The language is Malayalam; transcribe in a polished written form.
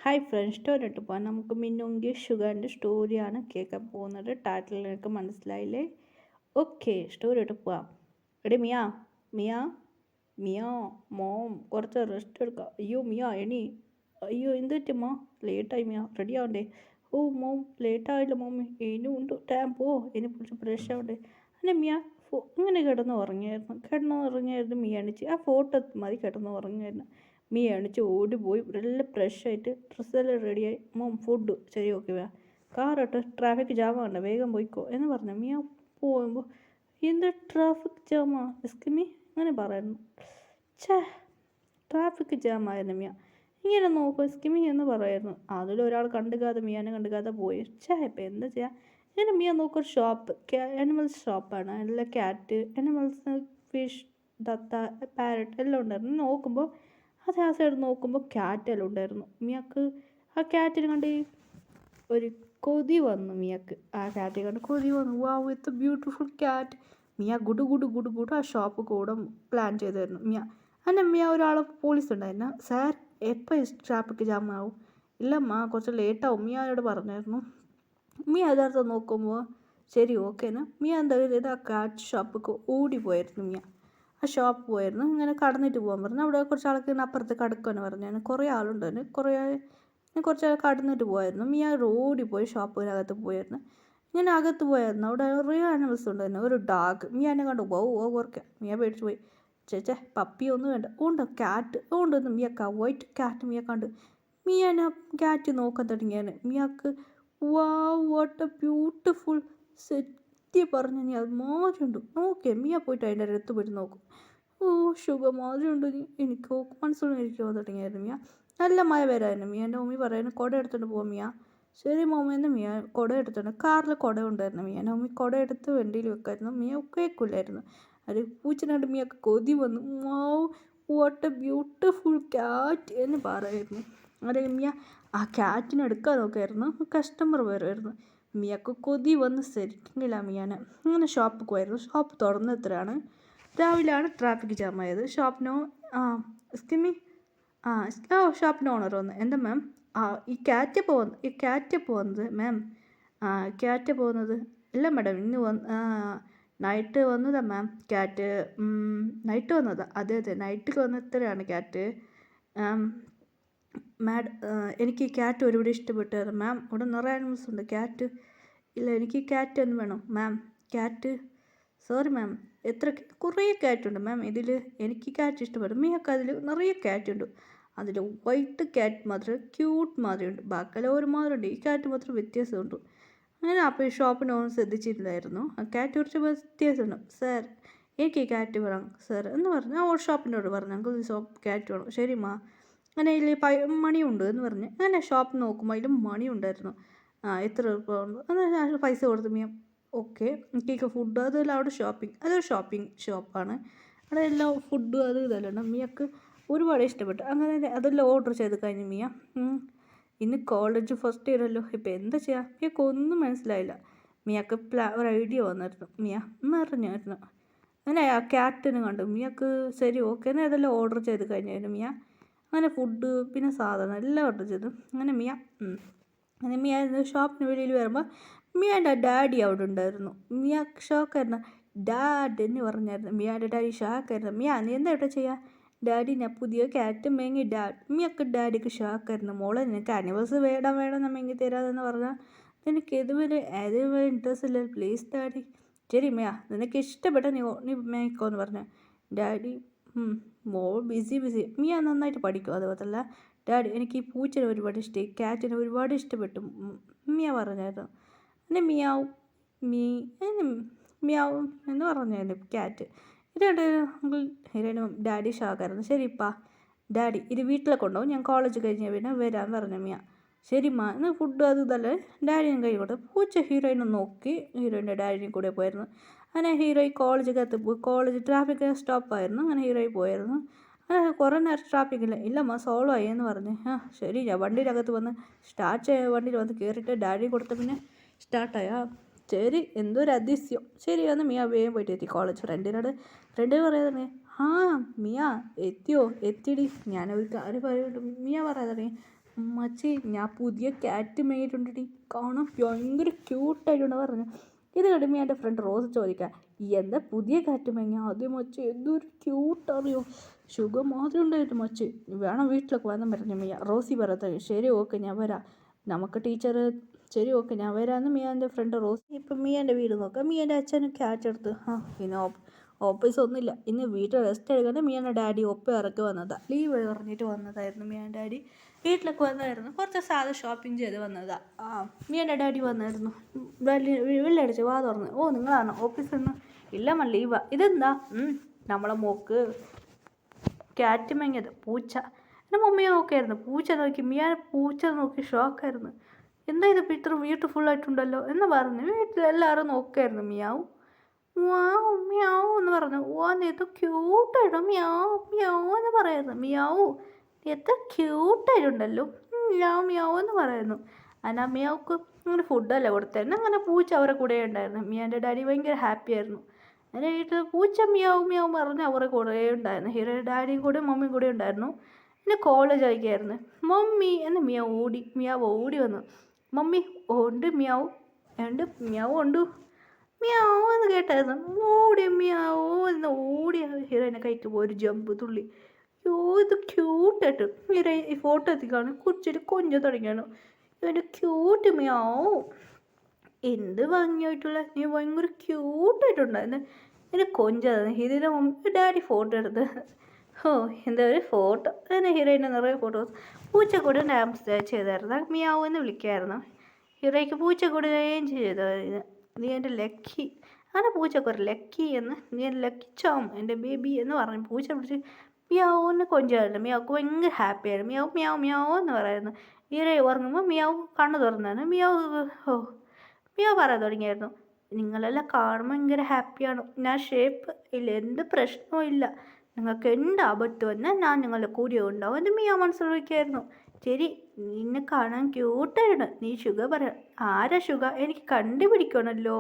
ഹായ് ഫ്രണ്ട്സ്, സ്റ്റോറി ഇട്ട് പോകാം. നമുക്ക് മിന്നുങ്കി ഷുഗറിൻ്റെ സ്റ്റോറിയാണ് കേൾക്കാൻ പോകുന്നത്. ടൈറ്റിൽ നിങ്ങൾക്ക് മനസ്സിലായില്ലേ? ഓക്കെ, സ്റ്റോറി ഇട്ട് പോവാം. എടി മിയ, മിയ, മിയ, മോം കുറച്ച് റെസ്റ്റ് എടുക്കാം. അയ്യോ മിയ എണി. അയ്യോ എന്ത് പറ്റുമോ? ലേറ്റായി മിയ, റെഡി ആവണ്ടേ? ഓ മോം ലേറ്റായില്ല മോമി, ഇനിയും ഉണ്ട് ടൈം. പോ, ഇനി കുറച്ച് ഫ്രഷ് ആവണ്ടേ? അല്ല മിയ ഇങ്ങനെ കിടന്ന് ഉറങ്ങിയായിരുന്നു മിയ എണിച്ച്. ആ ഫോട്ടോ മതി കിടന്ന് ഉറങ്ങിയായിരുന്നു. മീ എണിച്ച് ഓടിപ്പോയി നല്ല ഫ്രഷായിട്ട് ഡ്രസ്സെല്ലാം റെഡിയായി. മോം ഫുഡ് ശരി ഓക്കെ വാ, കാറോട്ട് ട്രാഫിക് ജാമാണ് വേഗം പോയിക്കോ എന്ന് പറഞ്ഞു. മിയ പോകുമ്പോൾ എന്ത് ട്രാഫിക് ജാമാ എസ്കിമി അങ്ങനെ പറയുന്നു. ഛേ, ട്രാഫിക് ജാമായിരുന്നു മിയ. ഇങ്ങനെ നോക്കും എസ്കിമി എന്ന് പറയായിരുന്നു. അതിലൊരാൾ കണ്ടുകാതെ മിയാനെ കണ്ടുകാതെ പോയി. ഛേ, ഇപ്പം എന്താ ചെയ്യുക? ഇങ്ങനെ മിയ നോക്കൊരു ഷോപ്പ്, ആനിമൽസ് ഷോപ്പാണ്. എല്ലാ ക്യാറ്റ്, ആനിമൽസ്, ഫിഷ്, തത്ത, പാരറ്റ് എല്ലാം ഉണ്ടായിരുന്നു. നോക്കുമ്പോൾ അത് ആ സൈഡ് നോക്കുമ്പോൾ ക്യാറ്റെല്ലാം ഉണ്ടായിരുന്നു. മിയക്ക് ആ ക്യാറ്റിനെ കണ്ട് ഒരു കൊതി വന്നു. മിയക്ക് ആ ക്യാറ്റിനെ കണ്ട് കൊതി വന്നു. Wow, it's a beautiful cat. മിയ ഗുഡു ഗുഡു ഗുഡു ഗുഡു ആ ഷോപ്പ് കൂടെ പ്ലാൻ ചെയ്തായിരുന്നു മിയ. അങ്ങനെ മിയ ഒരാൾ പോലീസ് ഉണ്ടായിരുന്നു. സാർ എപ്പോൾ ട്രാഫിക് ജാം ആവും? ഇല്ലമ്മ കുറച്ച് ലേറ്റാവും മിയയോട് പറഞ്ഞായിരുന്നു. മിയ യഥാർത്ഥം നോക്കുമ്പോൾ ശരി ഓക്കേന്ന് മിയ എന്താ ചെയ്ത് ആ ക്യാറ്റ് ഷോപ്പിക്ക് ഓടിപ്പോയായിരുന്നു. മിയ ആ ഷോപ്പ് പോയിരുന്നു. ഇങ്ങനെ കടന്നിട്ട് പോകാൻ പറഞ്ഞു. അവിടെ കുറച്ച് ആൾക്ക് അപ്പുറത്ത് കടക്കുമെന്ന് പറഞ്ഞു. കുറേ ആളുണ്ടായിരുന്നു. കുറച്ച് ആൾ കടന്നിട്ട് പോയായിരുന്നു. മിയ റോഡിൽ പോയി ഷോപ്പിനകത്ത് പോയായിരുന്നു. ഇങ്ങനെ അകത്ത് പോയായിരുന്നു. അവിടെ കുറേ ആനിമൽസ് ഉണ്ടായിരുന്നു. ഒരു ഡാഗ്. മിയനെ കണ്ടു ഓർക്കുക. മിയ പേടിച്ച് പോയി. ചേച്ചേ പപ്പിയൊന്നും വേണ്ട, ഉണ്ട് ക്യാറ്റ് ഉണ്ടെന്ന് മിയക്ക വൈറ്റ് ക്യാറ്റ് മിയ കണ്ട്. മിയനെ ക്യാറ്റ് നോക്കാൻ തുടങ്ങിയാണ്. മിയക്ക് വാട്ട് എ ബ്യൂട്ടിഫുൾ സെറ്റ് പറഞ്ഞു. നീ അത് മാറിയുണ്ട് നോക്കിയേ. മിയ പോയിട്ട് അതിൻ്റെ അടുത്ത് പോയിട്ട് നോക്കും. ഓ ഷുഗർ മാറിയുണ്ട്. എനിക്ക് മനസ്സിലായിരിക്കുമോ തുടങ്ങിയായിരുന്നു മിയ. നല്ല മഴ വരായിരുന്നു. മിയൻ്റെ മമ്മി പറയുന്നു കുട എടുത്തുകൊണ്ട് പോകാം മിയ. ശരി മോമെന്ന് മിയ കുട എടുത്തുകൊണ്ട് കാറിൽ കുട ഉണ്ടായിരുന്നു. മിയൻ്റെ മമ്മി കുട എടുത്ത് വണ്ടിയിൽ വെക്കായിരുന്നു. മിയ കേൾക്കില്ലായിരുന്നു. അത് പൂച്ചനായിട്ട് മിയൊക്കെ കൊതി വന്നു. വാട്ട് എ ബ്യൂട്ടിഫുൾ ക്യാറ്റ് എന്ന് പറയായിരുന്നു. അതെ മിയ ആ ക്യാറ്റിനെ എടുക്കാൻ നോക്കായിരുന്നു. കസ്റ്റമർ വരുമായിരുന്നു. മിയക്ക് കൊതി വന്ന് ശരിക്കില്ല മിയാനെ. അങ്ങനെ ഷോപ്പിൽ പോയായിരുന്നു. ഷോപ്പ് തുറന്നെത്രയാണ് രാവിലെയാണ് ട്രാഫിക് ജാം ആയത്. ഷോപ്പിനോ സ്കിമ്മി ഷോപ്പിന് ഓണർ വന്നു. എന്താ മാം ഈ ക്യാറ്റ് പോകുന്നത് മാം? ക്യാറ്റ് പോകുന്നത് ഇല്ല മാഡം, ഇന്ന് നൈറ്റ് വന്നതാ മാം ക്യാറ്റ്. നൈറ്റ് വന്നതാ? അതെ നൈറ്റിൽ വന്ന എത്രയാണ് ക്യാറ്റ്? എനിക്ക് ക്യാറ്റ് ഒരുപാട് ഇഷ്ടപ്പെട്ടായിരുന്നു മാം. ഇവിടെ നിറയെ ആനിമൽസ് ഉണ്ട്. ക്യാറ്റ് ഇല്ല, എനിക്ക് ക്യാറ്റ് ഒന്ന് വേണം മാം. ക്യാറ്റ് സോറി മാം, കുറേ ക്യാറ്റ് ഉണ്ട് മാം ഇതിൽ. എനിക്ക് ക്യാറ്റ് ഇഷ്ടപ്പെടും. മിയക്ക് അതിൽ നിറയെ ക്യാറ്റ് ഉണ്ട്. അതിൽ വൈറ്റ് ക്യാറ്റ് മാത്രം ക്യൂട്ട് മാതിരിയുണ്ട്. ബാക്കിയെല്ലാം ഒരു മാതിരി ഉണ്ട്. ഈ ക്യാറ്റ് മാത്രം വ്യത്യാസമുണ്ട്. അങ്ങനെ അപ്പോൾ ഈ ഷോപ്പിനൊന്നും ശ്രദ്ധിച്ചിട്ടില്ലായിരുന്നു. ആ ക്യാറ്റ് കുറച്ച് വ്യത്യാസമുണ്ട്. സാർ എനിക്ക് ഈ ക്യാറ്റ് വേണം സാർ എന്ന് പറഞ്ഞു. ആ ഷോപ്പിനോട് പറഞ്ഞു ഞങ്ങൾക്ക് ഈ ക്യാറ്റ് വേണം. ശരി മാ, അങ്ങനെ ഇതിൽ മണിയുണ്ട് എന്ന് പറഞ്ഞ് അങ്ങനെ ഷോപ്പ് നോക്കുമ്പോൾ അതിൽ മണി ഉണ്ടായിരുന്നു. എത്ര രൂപ ഉണ്ട് അങ്ങനെ പൈസ കൊടുത്ത് മിയ ഓക്കെ. എനിക്ക് ഫുഡ് അതെല്ലാം അവിടെ അതൊരു ഷോപ്പിംഗ് ഷോപ്പാണ്. അവിടെ എല്ലാം ഫുഡ് അത് ഇതെല്ലാം മിയക്ക് ഒരുപാട് ഇഷ്ടപ്പെട്ടു. അങ്ങനെ അതെല്ലാം ഓർഡർ ചെയ്ത് കഴിഞ്ഞു മിയ. ഇന്ന് കോളേജ് ഫസ്റ്റ് ഇയർ അല്ലോ, ഇപ്പം എന്താ ചെയ്യുക? മിയക്ക് ഒന്നും മനസ്സിലായില്ല. മിയക്ക് ഒരു ഐഡിയ വന്നായിരുന്നു. മിയ അറിഞ്ഞായിരുന്നു. അങ്ങനെ ആ ക്യാറ്റിന് കണ്ടു. മിയക്ക് ശരി ഓക്കെ എന്നാൽ അതെല്ലാം ഓർഡർ ചെയ്ത് കഴിഞ്ഞായിരുന്നു മിയ. അങ്ങനെ ഫുഡ് പിന്നെ സാധനം എല്ലാം ഓർഡർ ചെയ്തു. അങ്ങനെ മിയ ഷോപ്പിന് വെളിയിൽ വരുമ്പോൾ മിയൻ്റെ ഡാഡി അവിടെ ഉണ്ടായിരുന്നു. മിയ ഷോക്കായിരുന്നു. ഡാഡ് എന്ന് പറഞ്ഞായിരുന്നു. മിയൻ്റെ ഡാഡി ഷോക്കായിരുന്നു. മിയ നീ എന്താ ഇവിടെ ചെയ്യുക? ഡാഡി ഞാൻ പുതിയ ക്യാറ്റ് മേങ്ങി ഡാഡ്. മിയക്ക് ഡാഡിക്ക് ഷോക്കായിരുന്നു. മോളെ നിനക്ക് ആനിവേഴ്സറി വേണം ഞാൻ മേങ്ങി തരാമെന്ന് പറഞ്ഞാൽ നിനക്ക് ഇതുവരെ ഇൻട്രസ്റ്റ് ഇല്ല. Please daddy. ശരി മിയ നിനക്ക് ഇഷ്ടപ്പെട്ട നീ മേങ്ങിക്കോന്ന് പറഞ്ഞു. ഡാഡി മോൾ ബിസി മിയ നന്നായിട്ട് പഠിക്കും. അതുപോലല്ല ഡാഡി എനിക്ക് ഈ പൂച്ചനെ ഒരുപാട് ഇഷ്ടമായി, ക്യാറ്റിനെ ഒരുപാട് ഇഷ്ടപ്പെട്ടു മിയ പറഞ്ഞായിരുന്നു. പിന്നെ മിയാവും എന്ന് പറഞ്ഞായിരുന്നു ക്യാറ്റ്. ഇരണ്ട് ഡാഡി ഷോക്കായിരുന്നു. ശരിപ്പാ ഡാഡി ഇത് വീട്ടിലെ കൊണ്ടുപോകും, ഞാൻ കോളേജ് കഴിഞ്ഞ പിന്നെ വരാൻ പറഞ്ഞു മിയ. ശരിമ്മാ എന്നാൽ ഫുഡ് അത് ഇതല്ലേ ഡാഡിനും കൈ കൊടുത്തു. പൂച്ച ഹീറോയിനെ നോക്കി ഹീറോയിൻ്റെ ഡാഡിനും കൂടെ പോയിരുന്നു. അങ്ങനെ ഹീറോയി കോളേജിനകത്ത് പോയി. കോളേജ് ട്രാഫിക് സ്റ്റോപ്പായിരുന്നു. അങ്ങനെ ഹീറോയി പോയിരുന്നു. അങ്ങനെ കുറേ നേരം ട്രാഫിക്കില്ല. ഇല്ലമ്മ സോളോ ആയി എന്ന് പറഞ്ഞ് ശരി ഞാൻ വണ്ടിയിലകത്ത് വന്ന് വണ്ടിയിൽ വന്ന് കയറിയിട്ട് ഡാഡി കൊടുത്ത പിന്നെ സ്റ്റാർട്ടായാ. ശരി എന്തൊരു അതിശയം. ശരി അന്ന് മിയ വേഗം പോയിട്ട് എത്തി കോളേജ്. ഫ്രണ്ട് പറയാതെ മിയ എത്തിയോ? എത്തിടി, ഞാനൊരു കാര്യം പറയുന്നുണ്ട് മിയ പറയാതെ മച്ചി ഞാൻ പുതിയ ക്യാറ്റ് മേടിയിട്ടുണ്ടെടി, കാണാൻ ഭയങ്കര ക്യൂട്ടായിട്ടുണ്ട് പറഞ്ഞു. ഇത് കഴിയുമ്പോൾ എൻ്റെ ഫ്രണ്ട് റോസ് ചോദിക്കാം, എന്താ പുതിയ ക്യാറ്റ് മേങ്ങ? ആദ്യം മച്ചി എന്തൊരു ക്യൂട്ടറിയോ, സുഖം മാത്രം ഉണ്ടായിട്ട് മച്ചി, വേണം വീട്ടിലൊക്കെ വന്നാൽ പറഞ്ഞു മിയ. റോസി പറയത്ത ശരി ഓക്കെ ഞാൻ വരാം, നമുക്ക് ടീച്ചർ ശരി ഓക്കെ ഞാൻ വരാമെന്ന് മിയാൻ്റെ ഫ്രണ്ട് റോസി. ഇപ്പം മിയാൻ്റെ വീട് നോക്കാം. മിയാൻ്റെ അച്ഛനും ക്യാറ്റ് എടുത്ത് പിന്നെ ഓഫീസ് ഒന്നുമില്ല, ഇന്ന് വീട്ടിൽ റെസ്റ്റ് എടുക്കാണ്ട് മിയാൻ്റെ ഡാഡി ഇറക്കി വന്നതാണ്, ലീവ് പറഞ്ഞിട്ട് വന്നതായിരുന്നു. മിയാൻ്റെ ഡാഡി വീട്ടിലൊക്കെ വന്നായിരുന്നു, കുറച്ച് സാധനം ഷോപ്പിംഗ് ചെയ്ത് വന്നതാണ്. മിയാൻ്റെ ഡാഡി വന്നായിരുന്നു, വെള്ളടിച്ച് വാ തുറന്ന്. ഓ നിങ്ങളാണോ ഓഫീസിൽ നിന്ന്? ഇല്ല ലീവാ. ഇതെന്താ? നമ്മളെ മോക്ക് ക്യാറ്റ് മങ്ങിയത് പൂച്ച. എൻ്റെ മമ്മിയെ നോക്കിയായിരുന്നു, പൂച്ച നോക്കി. മിയാൻ പൂച്ച നോക്കി ഷോക്കായിരുന്നു. എന്താ ഇത് ഇത്ര ബ്യൂട്ടിഫുള്ളായിട്ടുണ്ടല്ലോ എന്ന് പറഞ്ഞു. വീട്ടിൽ എല്ലാവരും നോക്കായിരുന്നു. മിയാവും മ്യാവ് മ്യാവ് എന്ന് പറഞ്ഞു. ഓ നീ എത്ര ക്യൂട്ടായിട്ടോ, മ്യാവ് മ്യാവ് എന്ന് പറയുന്നു. മ്യാവു നീ എത്ര ക്യൂട്ടായിട്ടുണ്ടല്ലോ, മ്യാവ് മ്യാവ് എന്ന് പറയുന്നു. അനാ മ്യാവുക്ക് അങ്ങനെ ഫുഡല്ല കൊടുത്തായിരുന്നു. അങ്ങനെ പൂച്ച അവരെ കൂടെ ഉണ്ടായിരുന്നു. മിയാൻ്റെ ഡാഡി ഭയങ്കര ഹാപ്പി ആയിരുന്നു. എൻ്റെ വീട്ടിൽ പൂച്ച മ്യാവ് മ്യാവ് പറഞ്ഞ് അവരെ കൂടെ ഉണ്ടായിരുന്നു. ഹീറോയുടെ ഡാഡിയും കൂടെ മമ്മിയും കൂടെ ഉണ്ടായിരുന്നു. പിന്നെ കോളേജ് ആയിരിക്കായിരുന്നു. മമ്മി എന്ന് മിയാവ് ഓടി വന്നു. മമ്മി ഉണ്ട് മ്യാവ് ഉണ്ട്, മ്യാവ് ഉണ്ട്, മ്യാവ് എന്ന് കേട്ടായിരുന്നു. ഓടി മ്യാവോ എന്ന് ഓടിയ ഹീറോയിനെ കൈക്ക് ഒരു ജമ്പ് തുള്ളി. യോ ഇത് ക്യൂട്ടായിട്ട് ഹീറോ ഈ ഫോട്ടോ എത്തിക്കാണ് കുറിച്ചിട്ട് കൊഞ്ച തുടങ്ങിയാണ്. ഇവൻ്റെ ക്യൂട്ട് മ്യാവോ, എന്ത് ഭംഗിയായിട്ടുള്ള, നീ ഭയങ്കര ക്യൂട്ടായിട്ടുണ്ടായിരുന്നു. എന്നെ കൊഞ്ചായിരുന്നു. ഹീറോയിൻ്റെ മമ്മി ഡാഡി ഫോട്ടോ എടുത്ത്. എന്താ ഒരു ഫോട്ടോ അങ്ങനെ ഹീറോയിൻ്റെ നിറയെ ഫോട്ടോസ്. പൂച്ചക്കൂടെ ഡാൻസ് ചെയ്തായിരുന്നു. മ്യാവോ എന്ന് വിളിക്കായിരുന്നു. ഹീറോയ്ക്ക് പൂച്ചക്കൂടെ ചെയ്തായിരുന്നു. നീ എൻ്റെ ലക്കി, അങ്ങനെ പൂച്ചക്കൊരു ലക്കി എന്ന്, നീ എൻ്റെ ലക്കി ചോം എൻ്റെ ബേബി എന്ന് പറഞ്ഞു. പൂച്ച പിടിച്ച് മ്യാവോന്ന് കൊഞ്ചായിരുന്നു. മ്യാവുക്ക് ഭയങ്കര ഹാപ്പിയായിരുന്നു. മ്യാവ് മ്യാവ് മ്യാവോ എന്ന് പറയുന്നു. ഈരെ ഉറങ്ങുമ്പോൾ മ്യാവ് കണ്ണു തുറന്നാണ്. മ്യാവ് പറയാൻ തുടങ്ങിയായിരുന്നു. നിങ്ങളെല്ലാം കാണുമ്പോൾ ഭയങ്കര ഹാപ്പിയാണ്, ഞാൻ ഷേപ്പ് ഇല്ല, എന്ത് പ്രശ്നവും ഇല്ല, നിങ്ങൾക്ക് എന്ത് ആപത്ത് വന്നാൽ ഞാൻ നിങ്ങളുടെ കൂടെ ഉണ്ടാവും എന്ന് മ്യാവ് മനസ്സിലാക്കിയായിരുന്നു. ശരി നിന്നെ കാണാൻ ക്യൂട്ടായിരുന്നു, നീ ഷുഗർ പറയാം. ആരാ ഷുഗർ? എനിക്ക് കണ്ടുപിടിക്കണമല്ലോ.